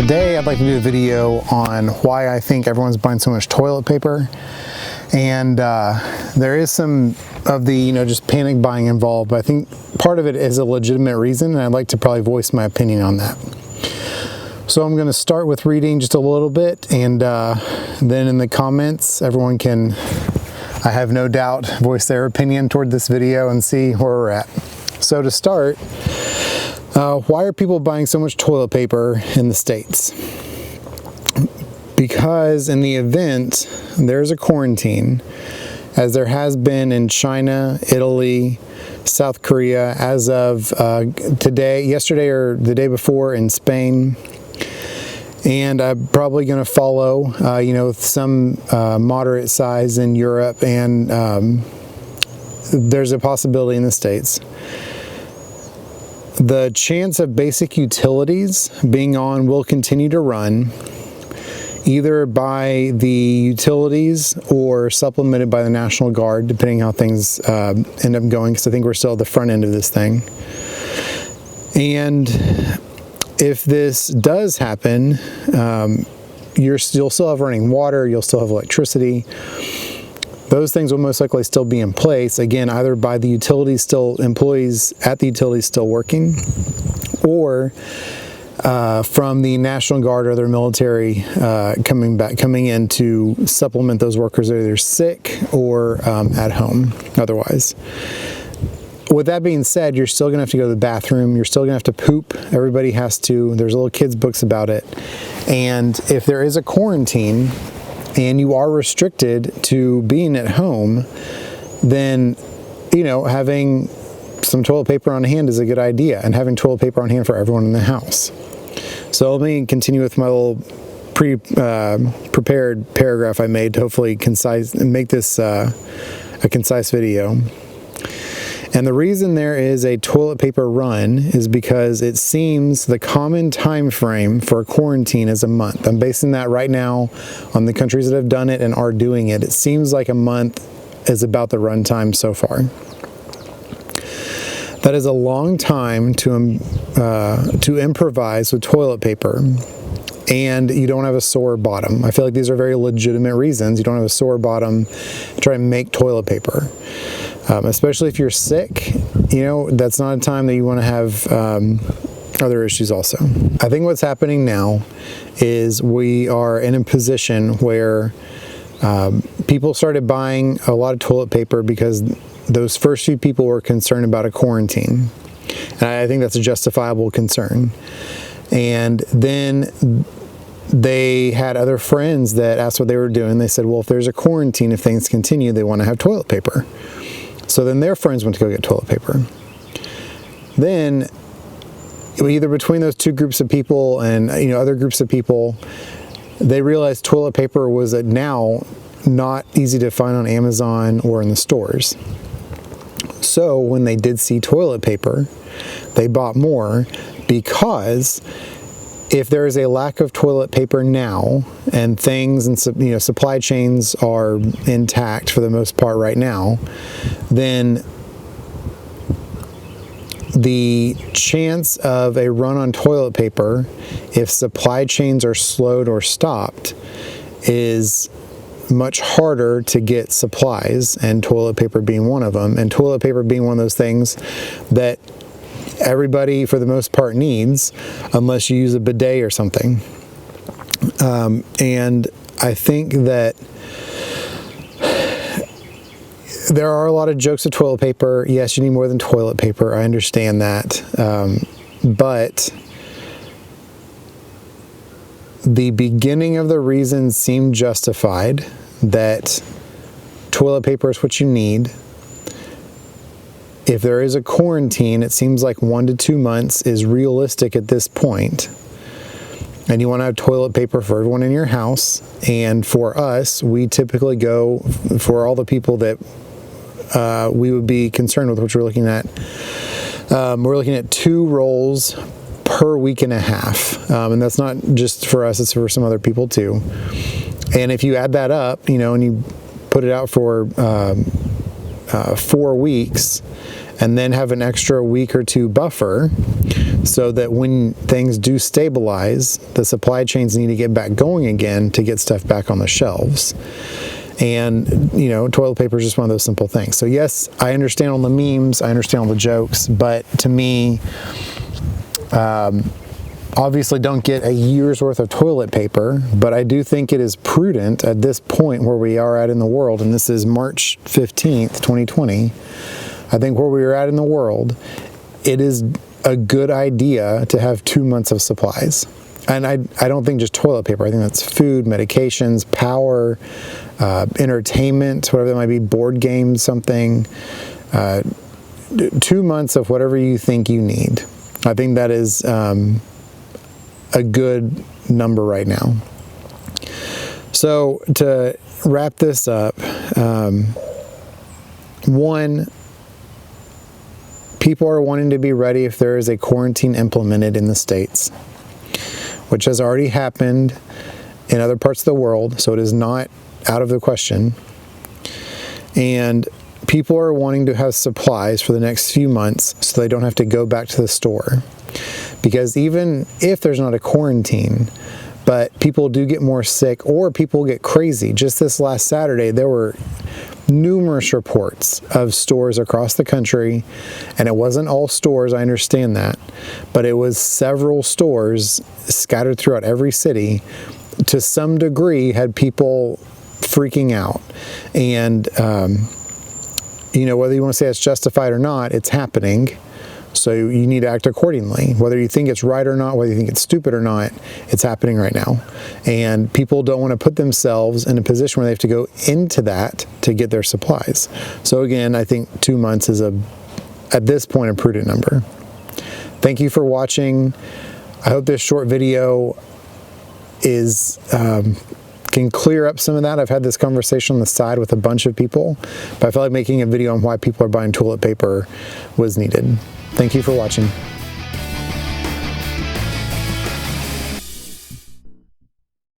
Today I'd like to do a video on why I think everyone's buying so much toilet paper, and there is some of the just panic buying involved, but I think part of it is a legitimate reason, and I'd like to probably voice my opinion on that. So I'm going to start with reading just a little bit, and then in the comments everyone can, I have no doubt, voice their opinion toward this video and see where we're at. So to start, why are people buying so much toilet paper in the States? Because in the event there's a quarantine, as there has been in China, Italy, South Korea, as of yesterday or the day before in Spain, and I'm probably going to follow, with some moderate size in Europe, and there's a possibility in the States. The chance of basic utilities being on will continue to run, either by the utilities or supplemented by the National Guard, depending how things end up going, because I think we're still at the front end of this thing. And if this does happen, you'll still have running water, you'll still have electricity. Those things will most likely still be in place, again, either by the utilities, employees at the utilities still working, or from the National Guard or their military coming in to supplement those workers that are either sick or at home otherwise. With that being said, you're still going to have to go to the bathroom, you're still going to have to poop, everybody has to, there's little kids' books about it, and if there is a quarantine, and you are restricted to being at home, then, having some toilet paper on hand is a good idea, and having toilet paper on hand for everyone in the house. So let me continue with my little prepared paragraph I made to hopefully make this a concise video. And the reason there is a toilet paper run is because it seems the common time frame for a quarantine is a month. I'm basing that right now on the countries that have done it and are doing it. It seems like a month is about the run time so far. That is a long time to improvise with toilet paper, and you don't have a sore bottom. I feel like these are very legitimate reasons. You don't have a sore bottom to try and make toilet paper. Especially if you're sick, that's not a time that you want to have other issues also. I think what's happening now is we are in a position where people started buying a lot of toilet paper because those first few people were concerned about a quarantine. And I think that's a justifiable concern. And then they had other friends that asked what they were doing. They said, well, if there's a quarantine, if things continue, they want to have toilet paper. So then their friends went to go get toilet paper. Then, either between those two groups of people and other groups of people, they realized toilet paper was now not easy to find on Amazon or in the stores. So when they did see toilet paper, they bought more, because if there is a lack of toilet paper now, and things and supply chains are intact for the most part right now, then the chance of a run on toilet paper, if supply chains are slowed or stopped, is much harder to get supplies, and toilet paper being one of them, and toilet paper being one of those things that everybody for the most part needs, unless you use a bidet or something. And I think that there are a lot of jokes of toilet paper. Yes, you need more than toilet paper, I understand that, but the beginning of the reasons seem justified, that toilet paper is what you need. If there is a quarantine, it seems like 1 to 2 months is realistic at this point. And you want to have toilet paper for everyone in your house. And for us, we typically go for all the people that we would be concerned with, which we're looking at 2 rolls per week and a half. And that's not just for us, it's for some other people too. And if you add that up, and you put it out for 4 weeks, and then have an extra week or two buffer, so that when things do stabilize, the supply chains need to get back going again to get stuff back on the shelves. And, you know, toilet paper is just one of those simple things. So yes, I understand all the memes, I understand all the jokes, but to me, obviously don't get a year's worth of toilet paper, but I do think it is prudent at this point where we are at in the world, and this is March 15th, 2020, I think where we are at in the world, it is a good idea to have 2 months of supplies. And I don't think just toilet paper, I think that's food, medications, power, entertainment, whatever that might be, board games, something. 2 months of whatever you think you need. I think that is a good number right now. So to wrap this up, one, people are wanting to be ready if there is a quarantine implemented in the States, which has already happened in other parts of the world, so it is not out of the question. And people are wanting to have supplies for the next few months so they don't have to go back to the store. Because even if there's not a quarantine, but people do get more sick or people get crazy. Just this last Saturday, there were numerous reports of stores across the country, and it wasn't all stores, I understand that, but it was several stores scattered throughout every city, to some degree had people freaking out. And, you know, whether you want to say it's justified or not, it's happening. So you need to act accordingly. Whether you think it's right or not, whether you think it's stupid or not, it's happening right now. And people don't want to put themselves in a position where they have to go into that to get their supplies. So again, I think 2 months is at this point, a prudent number. Thank you for watching. I hope this short video can clear up some of that. I've had this conversation on the side with a bunch of people, but I felt like making a video on why people are buying toilet paper was needed. Thank you for watching.